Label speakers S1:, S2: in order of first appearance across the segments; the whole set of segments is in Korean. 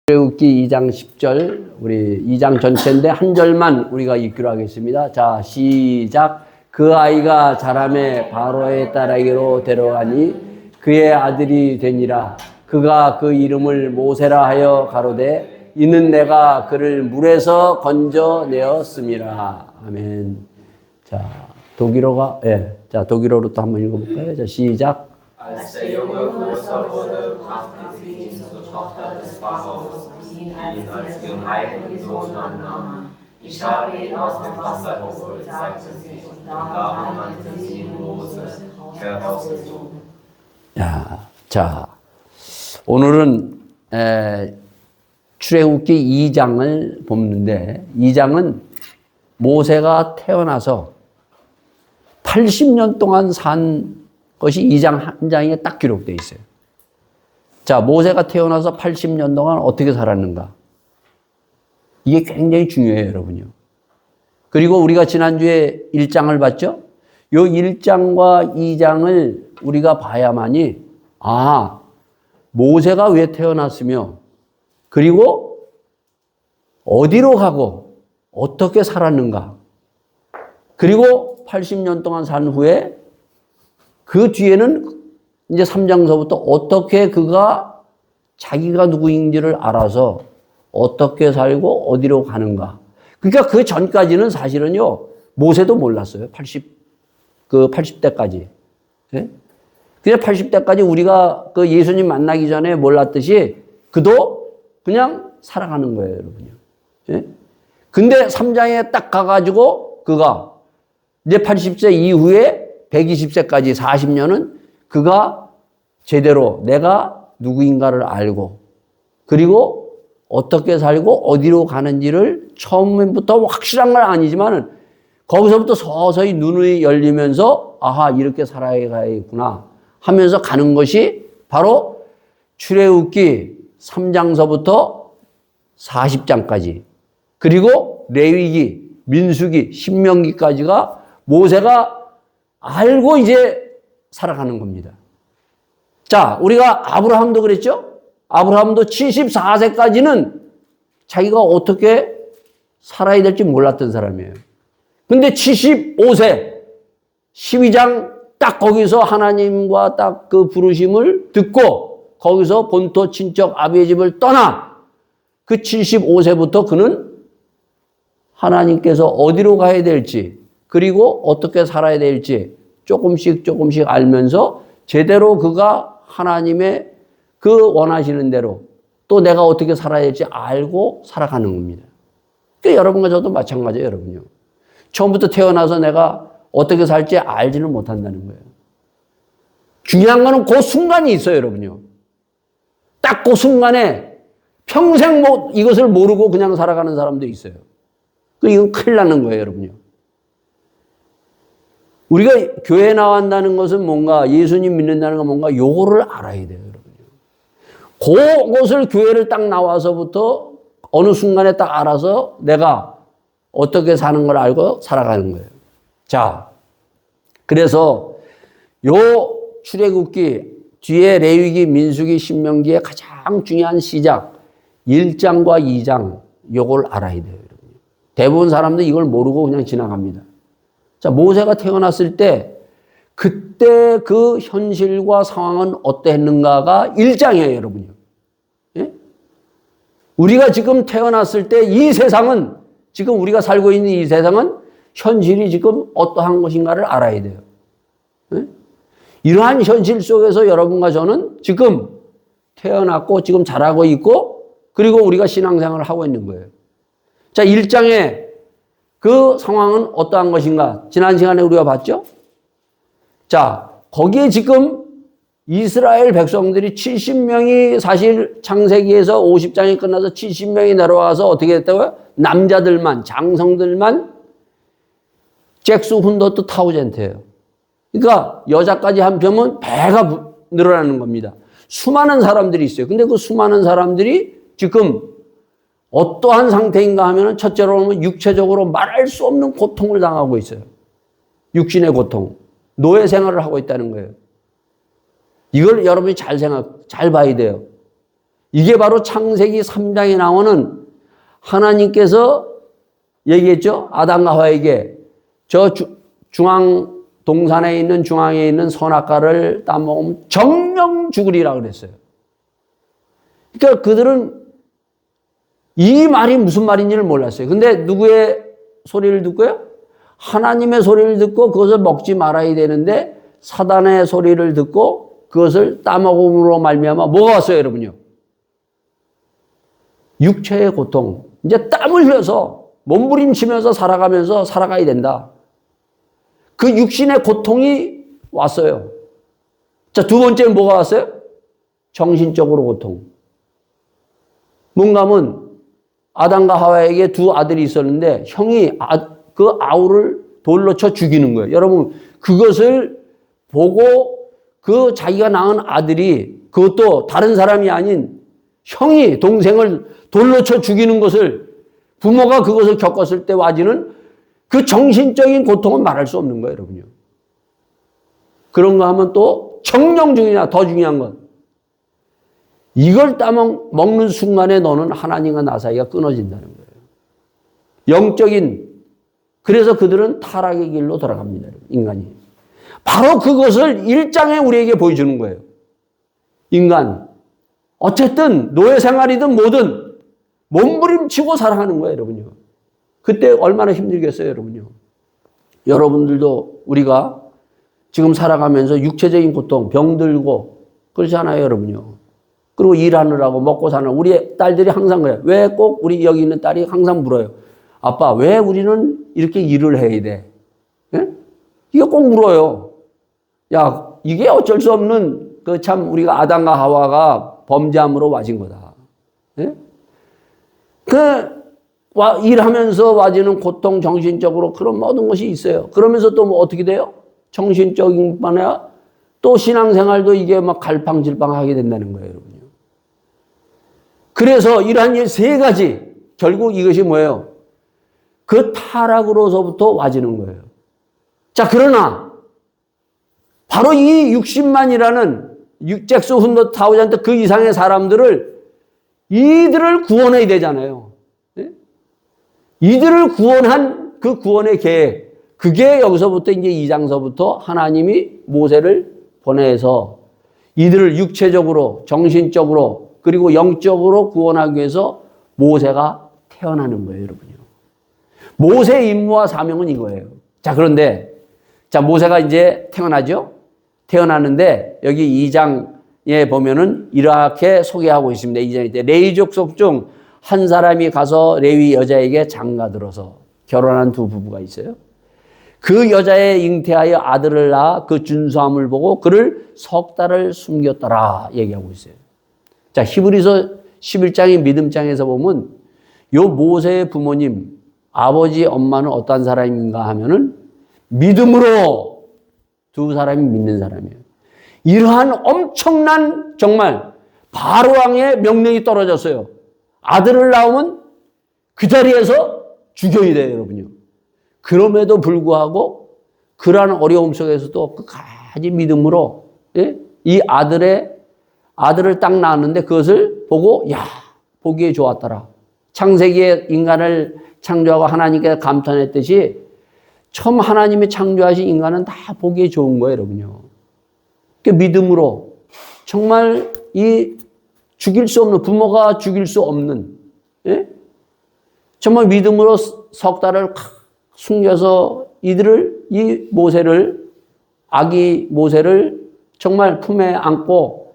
S1: 출애굽기 2장 10절, 우리 2장 전체인데 한 절만 우리가 읽기로 하겠습니다. 자, 시작. 그 아이가 자라매 바로의 딸에게로 데려가니 그의 아들이 되니라. 그가 그 이름을 모세라 하여 가로되 이는 내가 그를 물에서 건져내었음이라. 아멘. 자, 독일어가, 자, 독일어로 또 한번 읽어볼까요? 자, 시작.
S2: Als der Junge größer wurde, brachte sie ihn zur Tochter des Pharaos, die ihn als ihren eigenen Sohn annahm. Ich habe ihn aus dem Wasser geholt, sagte sie, und darum nannte sie ihn Mose, herausgezogen.
S1: 자, 오늘은 출애굽기 2장을 보는데 2장은 모세가 태어나서 80년 동안 산 것이 2장 한 장에 딱 기록되어 있어요. 자, 모세가 태어나서 80년 동안 어떻게 살았는가? 이게 굉장히 중요해요, 여러분요. 그리고 우리가 지난주에 1장을 봤죠? 요 1장과 2장을 우리가 봐야만이, 모세가 왜 태어났으며, 그리고 어디로 가고, 어떻게 살았는가? 그리고 80년 동안 산 후에 그 뒤에는 이제 3장서부터 어떻게 그가 자기가 누구인지를 알아서 어떻게 살고 어디로 가는가. 그러니까 그 전까지는 사실은요, 모세도 몰랐어요. 80대까지. 예? 그냥 80대까지 우리가 그 예수님 만나기 전에 몰랐듯이 그도 그냥 살아가는 거예요, 여러분요. 예? 근데 3장에 딱 가가지고 그가 이제 80세 이후에 120세까지 40년은 그가 제대로 내가 누구인가를 알고 그리고 어떻게 살고 어디로 가는지를 처음부터 확실한 건 아니지만 거기서부터 서서히 눈이 열리면서 이렇게 살아가야겠구나 하면서 가는 것이 바로 출애굽기 3장서부터 40장까지 그리고 레위기, 민수기, 신명기까지가 모세가 알고 이제 살아가는 겁니다. 자, 우리가 아브라함도 그랬죠? 아브라함도 74세까지는 자기가 어떻게 살아야 될지 몰랐던 사람이에요. 근데 75세, 12장 딱 거기서 하나님과 딱 그 부르심을 듣고 거기서 본토 친척 아비의 집을 떠나 그 75세부터 그는 하나님께서 어디로 가야 될지 그리고 어떻게 살아야 될지 조금씩 알면서 제대로 그가 하나님의 그 원하시는 대로 또 내가 어떻게 살아야 될지 알고 살아가는 겁니다. 그러니까 여러분과 저도 마찬가지예요, 여러분요. 처음부터 태어나서 내가 어떻게 살지 알지는 못한다는 거예요. 중요한 거는 그 순간이 있어요, 여러분요. 딱 그 순간에 평생 이것을 모르고 그냥 살아가는 사람도 있어요. 이건 큰일 나는 거예요, 여러분요. 우리가 교회 나간다는 것은 뭔가 예수님 믿는다는 건 뭔가 요거를 알아야 돼요, 여러분요. 그것을 교회를 딱 나와서부터 어느 순간에 딱 알아서 내가 어떻게 사는 걸 알고 살아가는 거예요. 자, 그래서 요 출애굽기 뒤에 레위기, 민수기, 신명기의 가장 중요한 시작 1장과 2장 요걸 알아야 돼요, 여러분요. 대부분 사람들 이걸 모르고 그냥 지나갑니다. 자, 모세가 태어났을 때 그때 그 현실과 상황은 어땠는가가 1장이에요, 여러분요. 예? 우리가 지금 태어났을 때 이 세상은 지금 우리가 살고 있는 이 세상은 현실이 지금 어떠한 것인가를 알아야 돼요. 예? 이러한 현실 속에서 여러분과 저는 지금 태어났고 지금 자라고 있고 그리고 우리가 신앙생활을 하고 있는 거예요. 자, 1장에 그 상황은 어떠한 것인가? 지난 시간에 우리가 봤죠? 자, 거기에 지금 이스라엘 백성들이 70명이 사실 창세기에서 50장이 끝나서 70명이 내려와서 어떻게 됐다고요? 남자들만, 장성들만 잭스 훈더트 타우젠트예요. 그러니까 여자까지 합하면 배가 늘어나는 겁니다. 수많은 사람들이 있어요. 근데 그 수많은 사람들이 지금 어떠한 상태인가 하면 첫째로 보면 육체적으로 말할 수 없는 고통을 당하고 있어요. 육신의 고통. 노예 생활을 하고 있다는 거예요. 이걸 여러분이 잘 봐야 돼요. 이게 바로 창세기 3장에 나오는 하나님께서 얘기했죠. 아담과 하와에게 저 중앙 동산에 있는 중앙에 있는 선악과를 따먹으면 정령 죽으리라 그랬어요. 그러니까 그들은 이 말이 무슨 말인지를 몰랐어요. 근데 누구의 소리를 듣고요? 하나님의 소리를 듣고 그것을 먹지 말아야 되는데 사단의 소리를 듣고 그것을 따먹음으로 말미암아 뭐가 왔어요, 여러분요? 육체의 고통. 이제 땀을 흘려서 몸부림치면서 살아가면서 살아가야 된다. 그 육신의 고통이 왔어요. 자, 두 번째는 뭐가 왔어요? 정신적으로 고통. 뭔가 하면 아담과 하와에게 두 아들이 있었는데 형이 그 아우를 돌로 쳐 죽이는 거예요. 여러분, 그것을 보고 그 자기가 낳은 아들이 그것도 다른 사람이 아닌 형이 동생을 돌로 쳐 죽이는 것을 부모가 그것을 겪었을 때 와지는 그 정신적인 고통은 말할 수 없는 거예요, 여러분요. 그런가 하면 또 정령 중이냐, 더 중요한 건 이걸 따먹는 순간에 너는 하나님과 나 사이가 끊어진다는 거예요. 영적인, 그래서 그들은 타락의 길로 돌아갑니다, 인간이. 바로 그것을 1장에 우리에게 보여주는 거예요. 인간, 어쨌든 노예 생활이든 뭐든 몸부림치고 살아가는 거예요, 여러분요. 그때 얼마나 힘들겠어요, 여러분요. 여러분들도 우리가 지금 살아가면서 육체적인 고통, 병들고 그렇잖아요, 여러분요. 그리고 일하느라고 먹고 사는 우리 딸들이 항상 그래요. 왜 꼭 우리 여기 있는 딸이 항상 물어요. 아빠, 왜 우리는 이렇게 일을 해야 돼? 예? 이게 꼭 물어요. 야, 이게 어쩔 수 없는 그 참 우리가 아담과 하와가 범죄함으로 와진 거다. 예? 일하면서 와지는 고통, 정신적으로 그런 모든 것이 있어요. 그러면서 또 뭐 어떻게 돼요? 정신적인 뿐 아니라 또 신앙생활도 이게 막 갈팡질팡하게 된다는 거예요, 여러분요. 그래서 이러한 일 세 가지, 결국 이것이 뭐예요? 그 타락으로서부터 와지는 거예요. 자, 그러나 바로 이 60만이라는 잭스 훈더 타우잔트 그 이상의 사람들을 이들을 구원해야 되잖아요. 네? 이들을 구원한 그 구원의 계획, 그게 여기서부터 이제 2장서부터 하나님이 모세를 보내서 이들을 육체적으로, 정신적으로, 그리고 영적으로 구원하기 위해서 모세가 태어나는 거예요, 여러분요. 모세의 임무와 사명은 이거예요. 자, 그런데, 자, 모세가 이제 태어나죠? 태어나는데, 여기 2장에 보면은 이렇게 소개하고 있습니다. 2장에 때 레위 족속 중 한 사람이 가서 레위 여자에게 장가들어서 결혼한 두 부부가 있어요. 그 여자의 잉태하여 아들을 낳아 그 준수함을 보고 그를 석 달을 숨겼더라 얘기하고 있어요. 자, 히브리서 11장의 믿음장에서 보면 요 모세의 부모님, 아버지, 엄마는 어떤 사람인가 하면은 믿음으로 두 사람이 믿는 사람이에요. 이러한 엄청난 정말 바로왕의 명령이 떨어졌어요. 아들을 낳으면 그 자리에서 죽여야 돼요, 여러분요. 그럼에도 불구하고 그러한 어려움 속에서도 끝까지 믿음으로 이 아들을 딱 낳았는데 그것을 보고 야, 보기에 좋았더라. 창세기에 인간을 창조하고 하나님께 감탄했듯이 처음 하나님이 창조하신 인간은 다 보기에 좋은 거예요, 여러분요. 그 믿음으로 정말 이 죽일 수 없는, 부모가 죽일 수 없는, 정말 믿음으로 석 달을 숨겨서 이 모세를, 아기 모세를 정말 품에 안고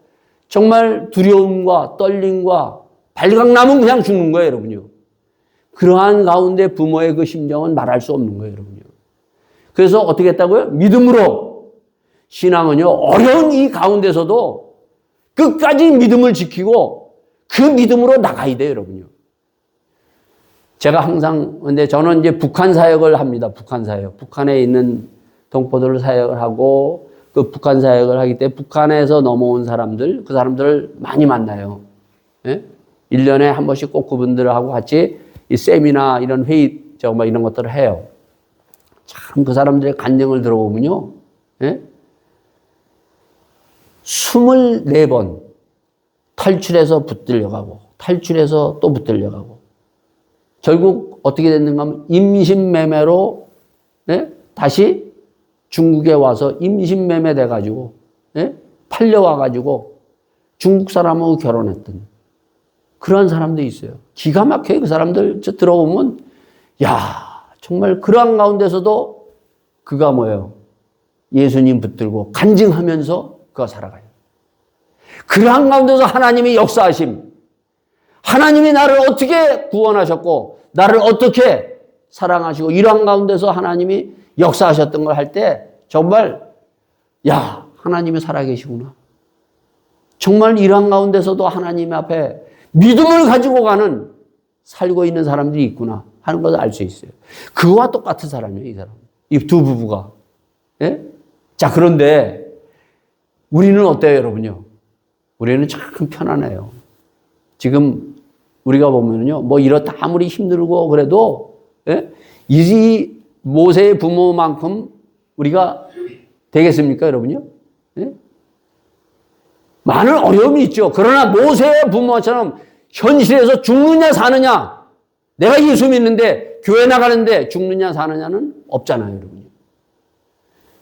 S1: 정말 두려움과 떨림과 발각나면 그냥 죽는 거예요, 여러분요. 그러한 가운데 부모의 그 심정은 말할 수 없는 거예요, 여러분요. 그래서 어떻게 했다고요? 믿음으로. 신앙은요, 어려운 이 가운데서도 끝까지 믿음을 지키고 그 믿음으로 나가야 돼요, 여러분요. 제가 항상, 근데 저는 이제 북한 사역을 합니다. 북한 사역. 북한에 있는 동포들을 사역을 하고 그 북한 사역을 하기 때문에 북한에서 넘어온 사람들, 그 사람들을 많이 만나요. 예? 1년에 한 번씩 꼭 그분들하고 같이 이 세미나 이런 회의, 이런 것들을 해요. 참 그 사람들의 간증을 들어보면요. 예? 24번, 탈출해서 붙들려가고 탈출해서 또 붙들려가고 결국 어떻게 됐는가 하면 임신매매로 다시 중국에 와서 임신매매 돼가지고 팔려와가지고 중국 사람하고 결혼했던 그런 사람도 있어요. 기가 막혀요. 그 사람들 들어보면 야 정말 그러한 가운데서도 그가 뭐예요? 예수님 붙들고 간증하면서 그가 살아가요. 그러한 가운데서 하나님이 역사하심, 하나님이 나를 어떻게 구원하셨고 나를 어떻게 사랑하시고 이러한 가운데서 하나님이 역사하셨던 걸 할 때 정말 야 하나님이 살아계시구나. 정말 이러한 가운데서도 하나님 앞에 믿음을 가지고 가는 살고 있는 사람들이 있구나 하는 것을 알 수 있어요. 그와 똑같은 사람이에요. 이 사람. 이 두 부부가. 예? 자 그런데 우리는 어때요 여러분요? 우리는 참 편안해요. 지금 우리가 보면요, 뭐 이렇다 아무리 힘들고 그래도 이 모세의 부모만큼 우리가 되겠습니까, 여러분요? 많은 어려움이 있죠. 그러나 모세의 부모처럼 현실에서 죽느냐 사느냐, 내가 예수 믿는데 교회 나가는데 죽느냐 사느냐는 없잖아요, 여러분요.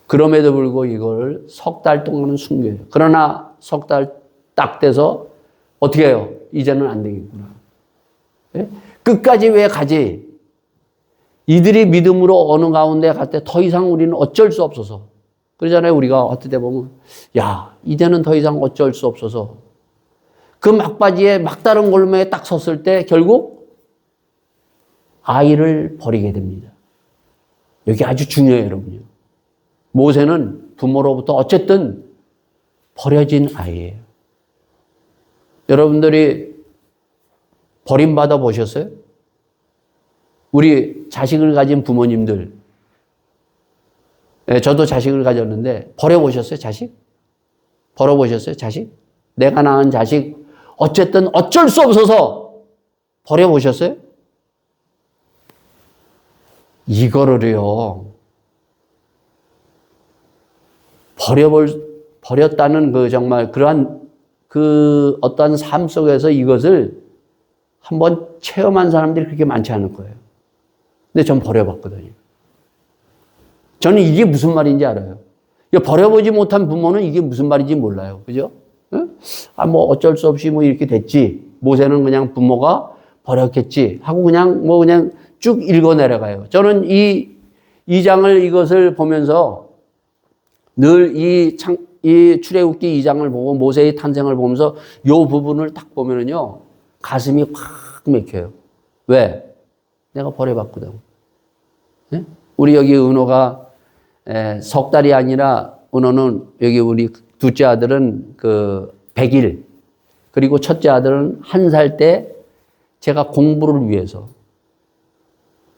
S1: 그럼에도 불구하고 이걸 석 달 동안은 순교해요. 그러나 석 달 딱 돼서 어떻게 해요? 이제는 안 되겠구나. 끝까지 왜 가지? 이들이 믿음으로 어느 가운데 갈 때 더 이상 우리는 어쩔 수 없어서. 그러잖아요. 우리가 어떨 때 보면 야 이제는 더 이상 어쩔 수 없어서. 그 막바지에 막다른 골목에 딱 섰을 때 결국 아이를 버리게 됩니다. 여기 아주 중요해요. 여러분요. 모세는 부모로부터 어쨌든 버려진 아이예요. 여러분들이 버림받아 보셨어요? 우리 자식을 가진 부모님들, 저도 자식을 가졌는데 버려보셨어요? 자식? 버려보셨어요? 자식? 내가 낳은 자식 어쨌든 어쩔 수 없어서 버려보셨어요? 이거를요 버렸다는 그 정말 그러한 그 어떤 삶 속에서 이것을 한번 체험한 사람들이 그렇게 많지 않을 거예요. 근데 전 버려봤거든요. 저는 이게 무슨 말인지 알아요. 버려보지 못한 부모는 이게 무슨 말인지 몰라요. 그죠? 뭐 어쩔 수 없이 뭐 이렇게 됐지. 모세는 그냥 부모가 버렸겠지. 하고 그냥 그냥 쭉 읽어 내려가요. 저는 이 장을 이것을 보면서 늘 이 출애굽기 2장을 보고 모세의 탄생을 보면서 이 부분을 딱 보면은요, 가슴이 확 맥혀요. 왜? 내가 버려봤거든. 네? 우리 여기 은호가 석 달이 아니라 은호는 여기 우리 둘째 아들은 그 100일, 그리고 첫째 아들은 1살 때 제가 공부를 위해서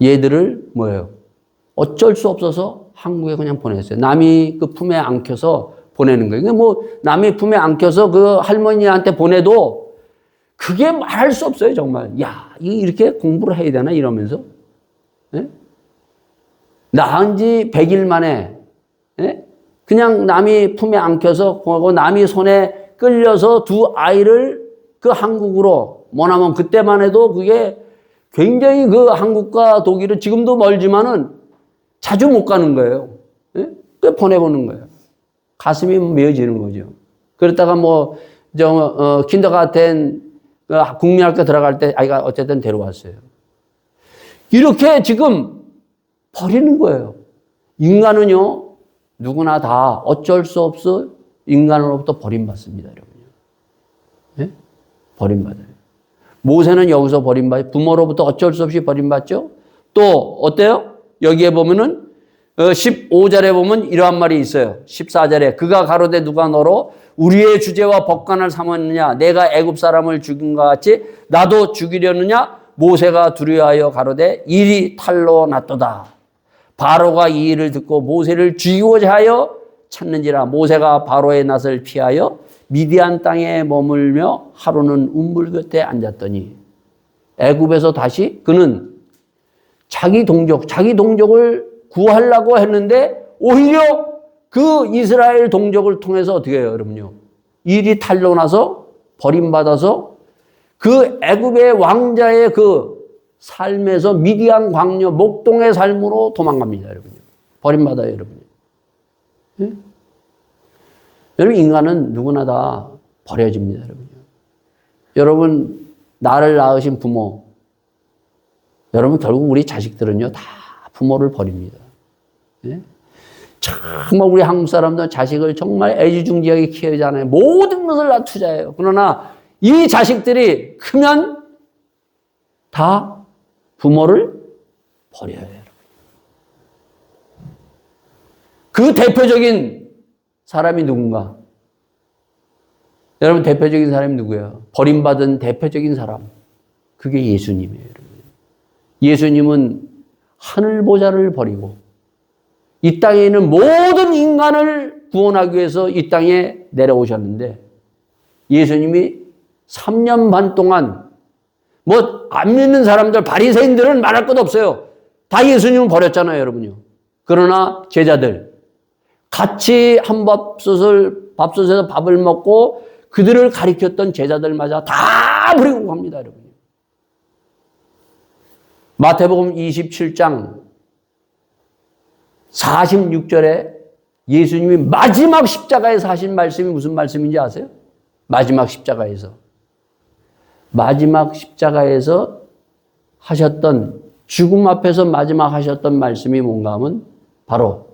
S1: 얘들을 뭐예요? 어쩔 수 없어서 한국에 그냥 보냈어요. 남이 그 품에 안겨서 보내는 거예요. 뭐 남이 품에 안겨서 그 할머니한테 보내도 그게 말할 수 없어요, 정말. 야, 이렇게 공부를 해야 되나 이러면서. 네? 낳은 지 100일 만에 그냥 남이 품에 안겨서 남이 손에 끌려서 두 아이를 그 한국으로 뭐냐면 그때만 해도 그게 굉장히 그 한국과 독일은 지금도 멀지만은 자주 못 가는 거예요. 그 보내보는 거예요. 가슴이 메어지는 거죠. 그러다가 뭐 킨더가텐 국민학교 들어갈 때 아이가 어쨌든 데려왔어요. 이렇게 지금 버리는 거예요. 인간은요 누구나 다 어쩔 수 없어 인간으로부터 버림받습니다, 여러분요. 네? 버림받아요. 모세는 여기서 버림받아요. 부모로부터 어쩔 수 없이 버림받죠. 또 어때요? 여기에 보면은 15절에 보면 이러한 말이 있어요. 14절에 그가 가로되 누가 너로 우리의 주제와 법관을 삼았느냐? 내가 애굽 사람을 죽인 것 같이 나도 죽이려느냐? 모세가 두려워하여 가로되 일이 탈로 났도다. 바로가 이 일을 듣고 모세를 죽이고자 하여 찾는지라. 모세가 바로의 낯을 피하여 미디안 땅에 머물며 하루는 운물 곁에 앉았더니 애굽에서 다시 그는 자기 동족을 구하려고 했는데 오히려 그 이스라엘 동족을 통해서 어떻게 해요, 여러분요? 일이 탈로 나서 버림받아서 그 애굽의 왕자의 그 삶에서 미디안 광녀 목동의 삶으로 도망갑니다, 여러분요. 버림받아요, 여러분요. 예? 여러분, 인간은 누구나 다 버려집니다, 여러분요. 여러분, 나를 낳으신 부모, 여러분, 결국 우리 자식들은요, 다 부모를 버립니다. 예? 정말 우리 한국 사람들은 자식을 정말 애지중지하게 키우잖아요. 모든 것을 다 투자해요. 그러나 이 자식들이 크면 다 부모를 버려요. 그 대표적인 사람이 누군가? 여러분, 대표적인 사람이 누구예요? 버림받은 대표적인 사람. 그게 예수님이에요, 여러분. 예수님은 하늘 보좌를 버리고 이 땅에 있는 모든 인간을 구원하기 위해서 이 땅에 내려오셨는데 예수님이 3년 반 동안 뭐 안 믿는 사람들, 바리새인들은 말할 것 없어요. 다 예수님을 버렸잖아요, 여러분요. 그러나 제자들 같이 한 밥솥에서 밥을 먹고 그들을 가리켰던 제자들마저 다 버리고 갑니다, 여러분. 마태복음 27장 46절에 예수님이 마지막 십자가에서 하신 말씀이 무슨 말씀인지 아세요? 마지막 십자가에서 하셨던, 죽음 앞에서 마지막 하셨던 말씀이 뭔가 하면 바로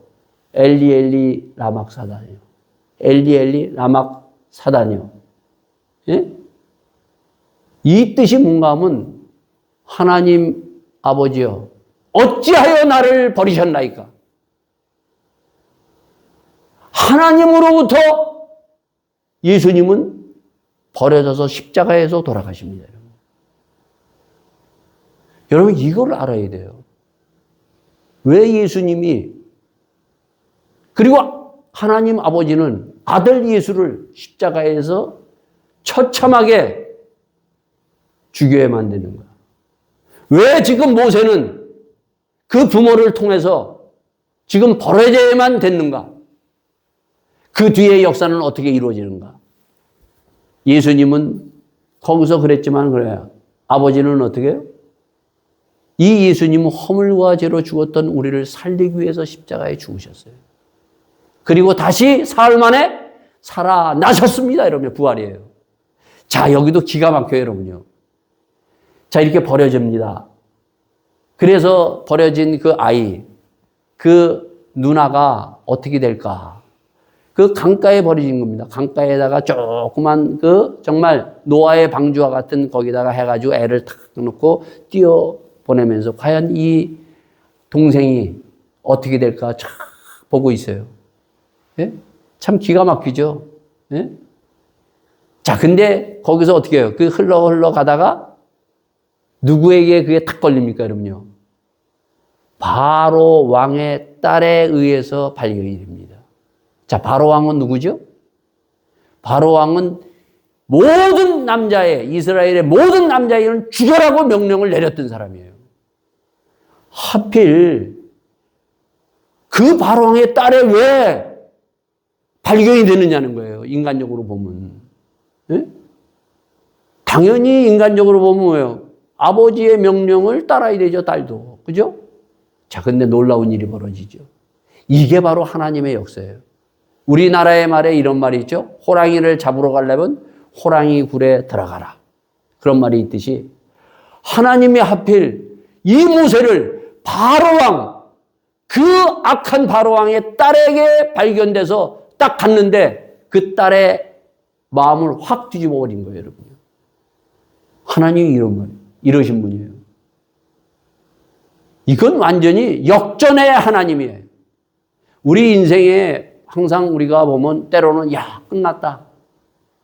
S1: 엘리 엘리 라막 사단이요. 엘리 엘리 라막 사단이요. 예? 이 뜻이 뭔가 하면 하나님 아버지여 어찌하여 나를 버리셨나이까? 하나님으로부터 예수님은 버려져서 십자가에서 돌아가십니다. 여러분, 이걸 알아야 돼요. 왜 예수님이, 그리고 하나님 아버지는 아들 예수를 십자가에서 처참하게 죽여야만 되는 거야. 왜 지금 모세는 그 부모를 통해서 지금 버려져야만 됐는가? 그 뒤의 역사는 어떻게 이루어지는가? 예수님은 거기서 그랬지만 그래요. 아버지는 어떻게 해요? 이 예수님은 허물과 죄로 죽었던 우리를 살리기 위해서 십자가에 죽으셨어요. 그리고 다시 사흘 만에 살아나셨습니다. 여러분, 부활이에요. 자, 여기도 기가 막혀요, 여러분요. 자, 이렇게 버려집니다. 그래서 버려진 그 아이, 그 누나가 어떻게 될까? 그 강가에 버려진 겁니다. 강가에다가 조그만 그 정말 노아의 방주와 같은 거기다가 해가지고 애를 탁 놓고 띄워 보내면서 과연 이 동생이 어떻게 될까 참 보고 있어요. 예? 참 기가 막히죠. 예? 자, 근데 거기서 어떻게 해요? 그 흘러 가다가 누구에게 그게 탁 걸립니까, 여러분요? 바로 왕의 딸에 의해서 발견이 됩니다. 자, 바로 왕은 누구죠? 바로 왕은 모든 남자의, 이스라엘의 모든 남자애는 죽여라고 명령을 내렸던 사람이에요. 하필 그 바로 왕의 딸에 왜 발견이 되느냐는 거예요. 인간적으로 보면. 예? 당연히 인간적으로 보면 뭐예요? 아버지의 명령을 따라야 되죠, 딸도. 그죠? 자, 근데 놀라운 일이 벌어지죠. 이게 바로 하나님의 역사예요. 우리나라의 말에 이런 말이 있죠. 호랑이를 잡으러 가려면 호랑이 굴에 들어가라. 그런 말이 있듯이 하나님이 하필 이 모세를 바로왕, 그 악한 바로왕의 딸에게 발견돼서 딱 갔는데 그 딸의 마음을 확 뒤집어 버린 거예요, 여러분. 하나님이 이러신 분이에요. 이건 완전히 역전의 하나님이에요. 우리 인생에 항상 우리가 보면 때로는 야, 끝났다.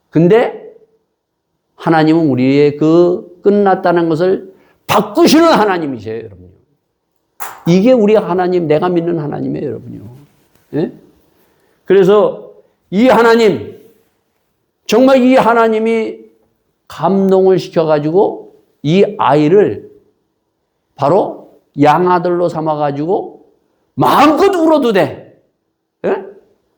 S1: 근데 하나님은 우리의 그 끝났다는 것을 바꾸시는 하나님이세요, 여러분요. 이게 우리 하나님, 내가 믿는 하나님이에요, 여러분요. 예? 그래서 이 하나님, 정말 이 하나님이 감동을 시켜가지고 이 아이를 바로 양아들로 삼아가지고 마음껏 울어도 돼. 예?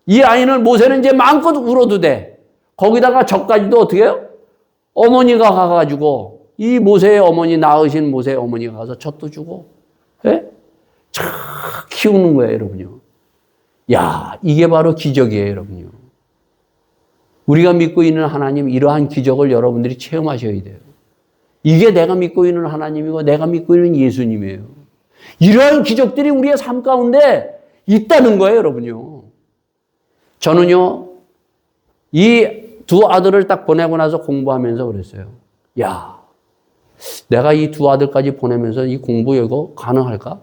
S1: 이 아이는 모세는 이제 마음껏 울어도 돼. 거기다가 저까지도 어떻게 해요? 어머니가 가가지고 이 모세의 어머니 낳으신 모세의 어머니가 가서 젖도 주고 예? 참 키우는 거예요, 여러분요. 야, 이게 바로 기적이에요, 여러분요. 우리가 믿고 있는 하나님 이러한 기적을 여러분들이 체험하셔야 돼요. 이게 내가 믿고 있는 하나님이고 내가 믿고 있는 예수님이에요. 이러한 기적들이 우리의 삶 가운데 있다는 거예요, 여러분요. 저는요, 이 두 아들을 딱 보내고 나서 공부하면서 그랬어요. 야, 내가 이 두 아들까지 보내면서 이 공부 이거 가능할까?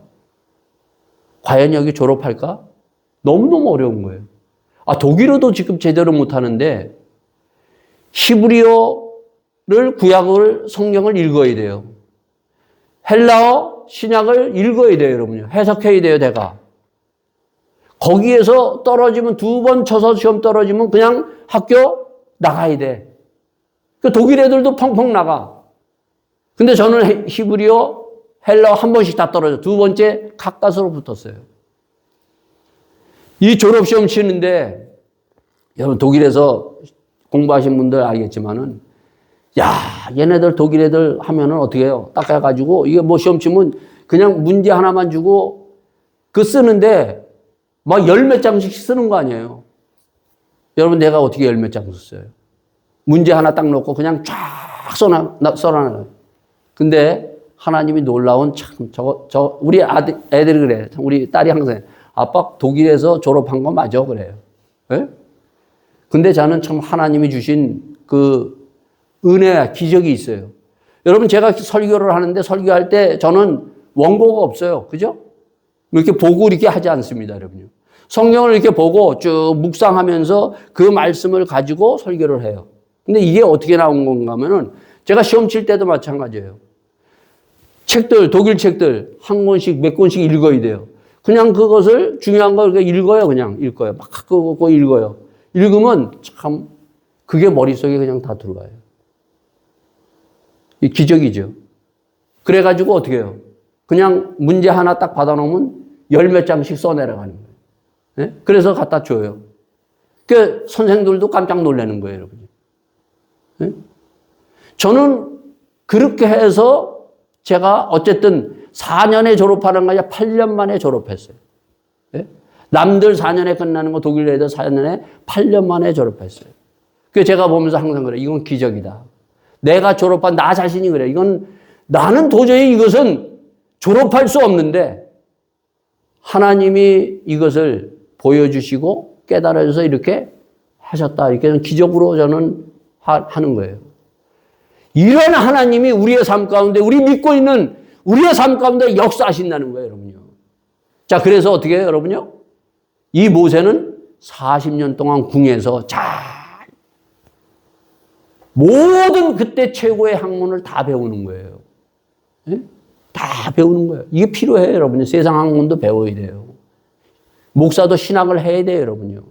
S1: 과연 여기 졸업할까? 너무너무 어려운 거예요. 아, 독일어도 지금 제대로 못하는데 히브리어를 구약을 성경을 읽어야 돼요. 헬라어 신약을 읽어야 돼요, 여러분요. 해석해야 돼요, 내가. 거기에서 떨어지면 두 번 쳐서 시험 떨어지면 그냥 학교 나가야 돼. 그 독일 애들도 펑펑 나가. 근데 저는 히브리어, 헬라어 한 번씩 다 떨어져. 두 번째 가까스로 붙었어요. 이 졸업시험 치는데 여러분 독일에서 공부하신 분들 알겠지만은 야, 얘네들 독일 애들 하면은 어떻게 해요? 딱 해가지고 이게 뭐 시험 치면 그냥 문제 하나만 주고 그 쓰는데 막 열 몇 장씩 쓰는 거 아니에요. 여러분 내가 어떻게 열 몇 장 썼어요? 문제 하나 딱 놓고 그냥 쫙 써놔요. 근데 하나님이 놀라운 참 우리 애들이 그래. 우리 딸이 항상 아빠 독일에서 졸업한 거 맞아 그래요. 예? 근데 저는 참 하나님이 주신 그 은혜, 기적이 있어요. 여러분 제가 설교를 하는데 설교할 때 저는 원고가 없어요. 그죠? 이렇게 보고 이렇게 하지 않습니다, 여러분요. 성경을 이렇게 보고 쭉 묵상하면서 그 말씀을 가지고 설교를 해요. 근데 이게 어떻게 나온 건가 하면은 제가 시험 칠 때도 마찬가지예요. 책들, 독일 책들 한 권씩 몇 권씩 읽어야 돼요. 그냥 그것을 중요한 걸 읽어요. 그냥 읽어요. 막 그거 읽어요. 읽으면 참 그게 머릿속에 그냥 다 들어가요. 이 기적이죠. 그래가지고 어떻게 해요? 그냥 문제 하나 딱 받아놓으면 열 몇 장씩 써내려가는 거예요. 네? 그래서 갖다 줘요. 그 선생들도 깜짝 놀라는 거예요, 여러분. 네? 저는 그렇게 해서 제가 어쨌든 4년에 졸업하는 거 아니라 8년 만에 졸업했어요. 네? 남들 4년에 끝나는 거 독일 애들 4년에 8년 만에 졸업했어요. 그래서 제가 보면서 항상 그래요. 이건 기적이다. 내가 졸업한 나 자신이 그래요. 이건 나는 도저히 이것은 졸업할 수 없는데 하나님이 이것을 보여주시고 깨달아줘서 이렇게 하셨다. 이렇게 기적으로 저는 하는 거예요. 이런 하나님이 우리의 삶 가운데, 우리 믿고 있는 우리의 삶 가운데 역사하신다는 거예요, 여러분요. 자, 그래서 어떻게 해요, 여러분요? 이 모세는 40년 동안 궁에서 잘 모든 그때 최고의 학문을 다 배우는 거예요. 네? 다 배우는 거예요. 이게 필요해요, 여러분요. 세상 학문도 배워야 돼요. 목사도 신학을 해야 돼요, 여러분요.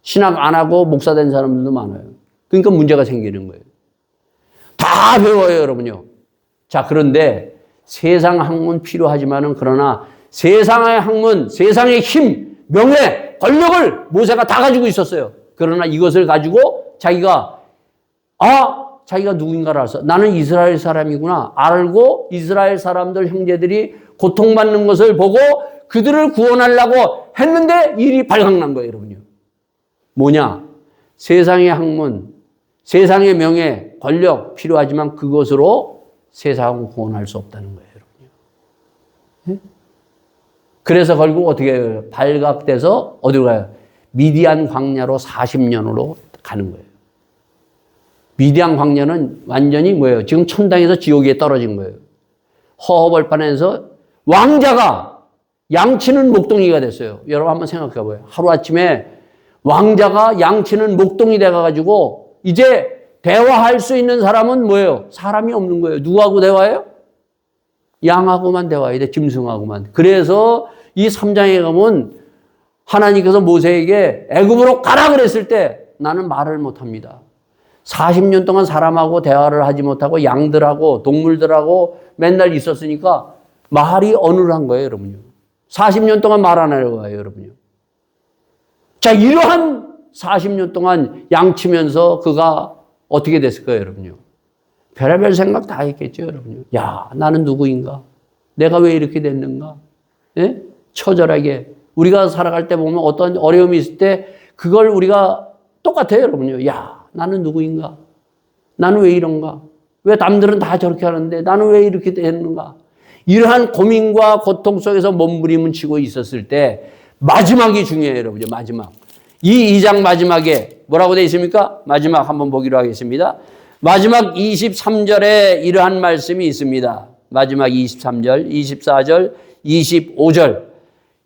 S1: 신학 안 하고 목사 된 사람들도 많아요. 그러니까 문제가 생기는 거예요. 다 배워요, 여러분요. 자, 그런데 세상 학문 필요하지만은 그러나 세상의 학문, 세상의 힘, 명예, 권력을 모세가 다 가지고 있었어요. 그러나 이것을 가지고 자기가 누구인가를 알았어. 나는 이스라엘 사람이구나. 알고 이스라엘 사람들 형제들이 고통받는 것을 보고 그들을 구원하려고 했는데 일이 발각난 거예요, 여러분요. 뭐냐? 세상의 학문, 세상의 명예, 권력 필요하지만 그것으로 세상을 구원할 수 없다는 거예요, 여러분요. 네? 그래서 결국 어떻게 해요? 발각돼서 어디로 가요? 미디안 광야로 40년으로 가는 거예요. 미디안 광야는 완전히 뭐예요? 지금 천당에서 지옥에 떨어진 거예요. 허허벌판에서 왕자가 양치는 목동이가 됐어요. 여러분 한번 생각해 봐요. 하루아침에 왕자가 양치는 목동이 돼가지고 이제 대화할 수 있는 사람은 뭐예요? 사람이 없는 거예요. 누구하고 대화해요? 양하고만 대화해야 돼. 짐승하고만. 그래서 이 3장에 가면 하나님께서 모세에게 애굽으로 가라 그랬을 때 나는 말을 못합니다. 40년 동안 사람하고 대화를 하지 못하고 양들하고 동물들하고 맨날 있었으니까 말이 어눌한 거예요, 여러분요. 40년 동안 말 안 하려고 해요, 여러분요. 자, 이러한 40년 동안 양치면서 그가 어떻게 됐을까요, 여러분요? 별의별 생각 다 했겠죠, 여러분. 야, 나는 누구인가? 내가 왜 이렇게 됐는가? 예? 처절하게. 우리가 살아갈 때 보면 어떤 어려움이 있을 때 그걸 우리가 똑같아요, 여러분요. 야, 나는 누구인가? 나는 왜 이런가? 왜 남들은 다 저렇게 하는데 나는 왜 이렇게 됐는가? 이러한 고민과 고통 속에서 몸부림을 치고 있었을 때 마지막이 중요해요, 여러분. 마지막. 이 2장 마지막에 뭐라고 되어 있습니까? 마지막 한번 보기로 하겠습니다. 마지막 23절에 이러한 말씀이 있습니다. 마지막 23절, 24절, 25절.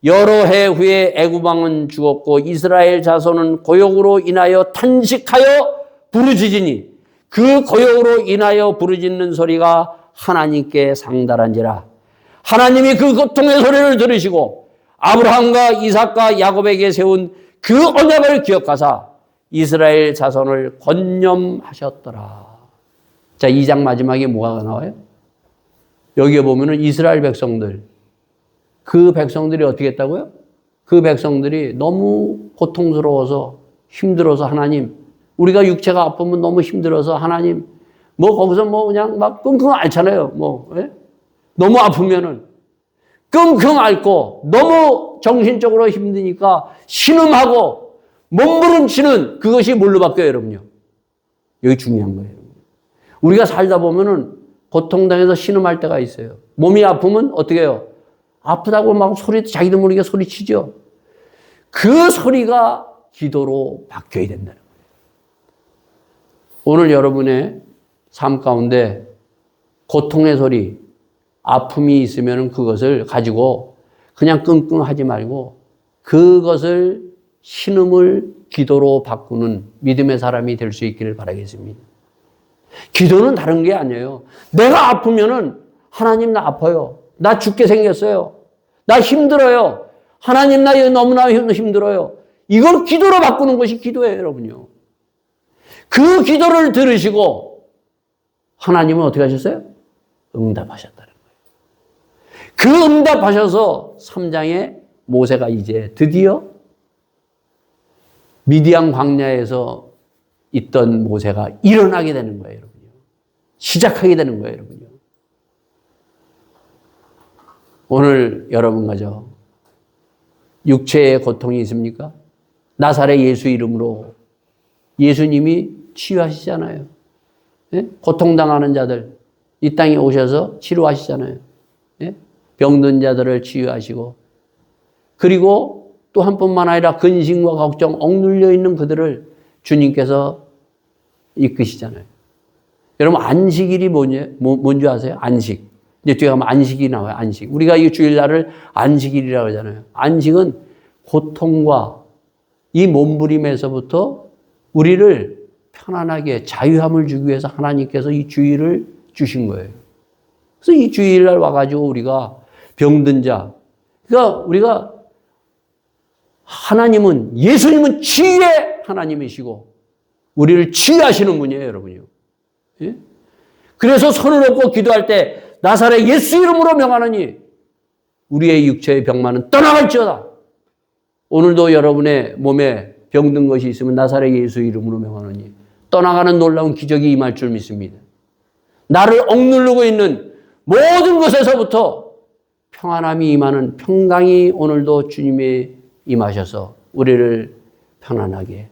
S1: 여러 해 후에 애굽 왕은 죽었고 이스라엘 자손은 고역으로 인하여 탄식하여 부르짖으니 그 고역으로 인하여 부르짖는 소리가 하나님께 상달한지라. 하나님이 그 고통의 소리를 들으시고 아브라함과 이삭과 야곱에게 세운 그 언약을 기억하사 이스라엘 자손을 권념하셨더라. 자, 2장 마지막에 뭐가 나와요? 여기에 보면은 이스라엘 백성들, 그 백성들이 어떻게 했다고요? 그 백성들이 너무 고통스러워서 힘들어서 하나님, 우리가 육체가 아프면 너무 힘들어서 하나님, 뭐 거기서 뭐 그냥 막 끙끙 앓잖아요. 뭐, 예? 너무 아프면은 끙끙 앓고 너무 정신적으로 힘드니까 신음하고 몸부림치는 그것이 뭘로 바뀌어요, 여러분요? 여기 중요한 거예요. 우리가 살다 보면은 고통당해서 신음할 때가 있어요. 몸이 아프면 어떻게 해요? 아프다고 막 자기도 모르게 소리치죠. 그 소리가 기도로 바뀌어야 된다는 거예요. 오늘 여러분의 삶 가운데 고통의 소리, 아픔이 있으면 그것을 가지고 그냥 끙끙하지 말고 그것을 신음을 기도로 바꾸는 믿음의 사람이 될 수 있기를 바라겠습니다. 기도는 다른 게 아니에요. 내가 아프면은 하나님 나 아파요. 나 죽게 생겼어요. 나 힘들어요. 하나님 나 너무나 힘들어요. 이걸 기도로 바꾸는 것이 기도예요, 여러분요. 그 기도를 들으시고 하나님은 어떻게 하셨어요? 응답하셨다는 거예요. 그 응답하셔서 3장에 모세가 이제 드디어 미디안 광야에서 있던 모세가 일어나게 되는 거예요, 여러분요. 시작하게 되는 거예요, 여러분요. 오늘 여러분과 저 육체의 고통이 있습니까? 나사렛 예수 이름으로 예수님이 치유하시잖아요. 예? 고통당하는 자들 이 땅에 오셔서 치료하시잖아요. 예? 병든 자들을 치유하시고 그리고 또 한 뿐만 아니라 근심과 걱정 억눌려 있는 그들을 주님께서 이끄시잖아요. 여러분 안식일이 뭔지 아세요? 안식. 이제 뒤에 가면 안식이 나와요. 안식. 우리가 이 주일날을 안식일이라고 하잖아요. 안식은 고통과 이 몸부림에서부터 우리를 편안하게 자유함을 주기 위해서 하나님께서 이 주일을 주신 거예요. 그래서 이 주일날 와가지고 우리가 병든 자, 그러니까 우리가 하나님은 예수님은 치유의 하나님이시고 우리를 치유하시는 분이에요, 여러분요. 예? 그래서 손을 얹고 기도할 때 나사렛 예수 이름으로 명하노니 우리의 육체의 병만은 떠나갈지어다. 오늘도 여러분의 몸에 병든 것이 있으면 나사렛 예수 이름으로 명하노니 떠나가는 놀라운 기적이 임할 줄 믿습니다. 나를 억누르고 있는 모든 것에서부터 평안함이 임하는 평강이 오늘도 주님이 임하셔서 우리를 편안하게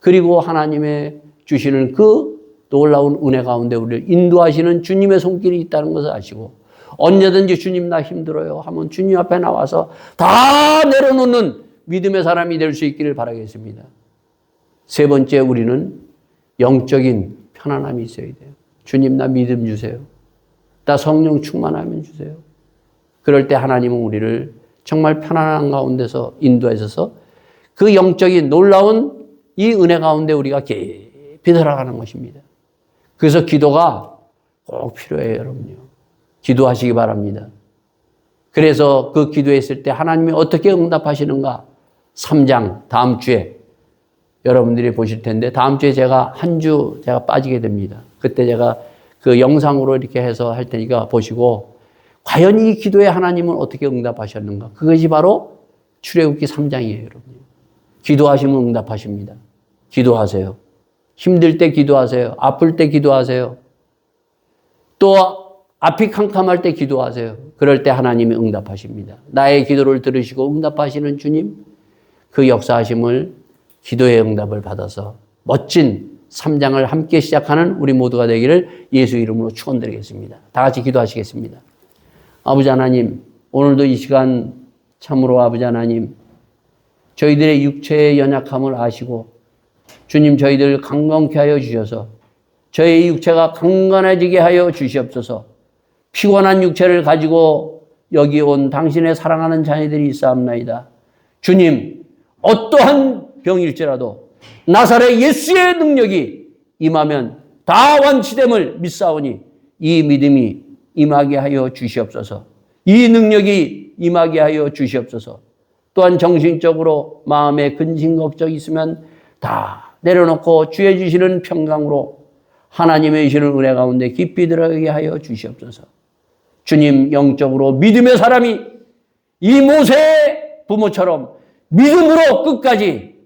S1: 그리고 하나님의 주시는 그 놀라운 은혜 가운데 우리를 인도하시는 주님의 손길이 있다는 것을 아시고 언제든지 주님 나 힘들어요 하면 주님 앞에 나와서 다 내려놓는 믿음의 사람이 될 수 있기를 바라겠습니다. 세 번째 우리는 영적인 편안함이 있어야 돼요. 주님 나 믿음 주세요. 나 성령 충만하면 주세요. 그럴 때 하나님은 우리를 정말 편안한 가운데서 인도하셔서 그 영적인 놀라운 이 은혜 가운데 우리가 깊이 들어가는 것입니다. 그래서 기도가 꼭 필요해요, 여러분요. 기도하시기 바랍니다. 그래서 그 기도했을 때 하나님이 어떻게 응답하시는가? 3장 다음 주에 여러분들이 보실 텐데 다음 주에 제가 한 주 제가 빠지게 됩니다. 그때 제가 그 영상으로 이렇게 해서 할 테니까 보시고 과연 이 기도에 하나님은 어떻게 응답하셨는가? 그것이 바로 출애굽기 3장이에요, 여러분. 기도하시면 응답하십니다. 기도하세요. 힘들 때 기도하세요. 아플 때 기도하세요. 또 앞이 캄캄할 때 기도하세요. 그럴 때 하나님이 응답하십니다. 나의 기도를 들으시고 응답하시는 주님, 그 역사하심을 기도의 응답을 받아서 멋진 3장을 함께 시작하는 우리 모두가 되기를 예수 이름으로 축원드리겠습니다. 다 같이 기도하시겠습니다. 아버지 하나님, 오늘도 이 시간 참으로 아버지 하나님, 저희들의 육체의 연약함을 아시고 주님 저희들 강건케 하여 주셔서 저희 육체가 강건해지게 하여 주시옵소서. 피곤한 육체를 가지고 여기 온 당신의 사랑하는 자녀들이 있사옵나이다. 주님, 어떠한 병일지라도 나사렛 예수의 능력이 임하면 다 완치됨을 믿사오니 이 믿음이 임하게 하여 주시옵소서. 이 능력이 임하게 하여 주시옵소서. 또한 정신적으로 마음에 근심 걱정이 있으면 다 내려놓고 주의 주시는 평강으로 하나님의 주시는 은혜 가운데 깊이 들어가게 하여 주시옵소서. 주님, 영적으로 믿음의 사람이 이 모세의 부모처럼 믿음으로 끝까지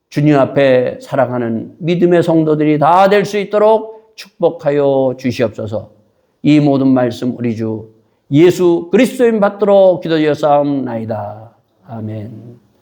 S1: 주님 앞에 살아가는 믿음의 성도들이 다 될 수 있도록 축복하여 주시옵소서. 이 모든 말씀 우리 주 예수 그리스도인 받들어 기도하여 싸움나이다. 아멘.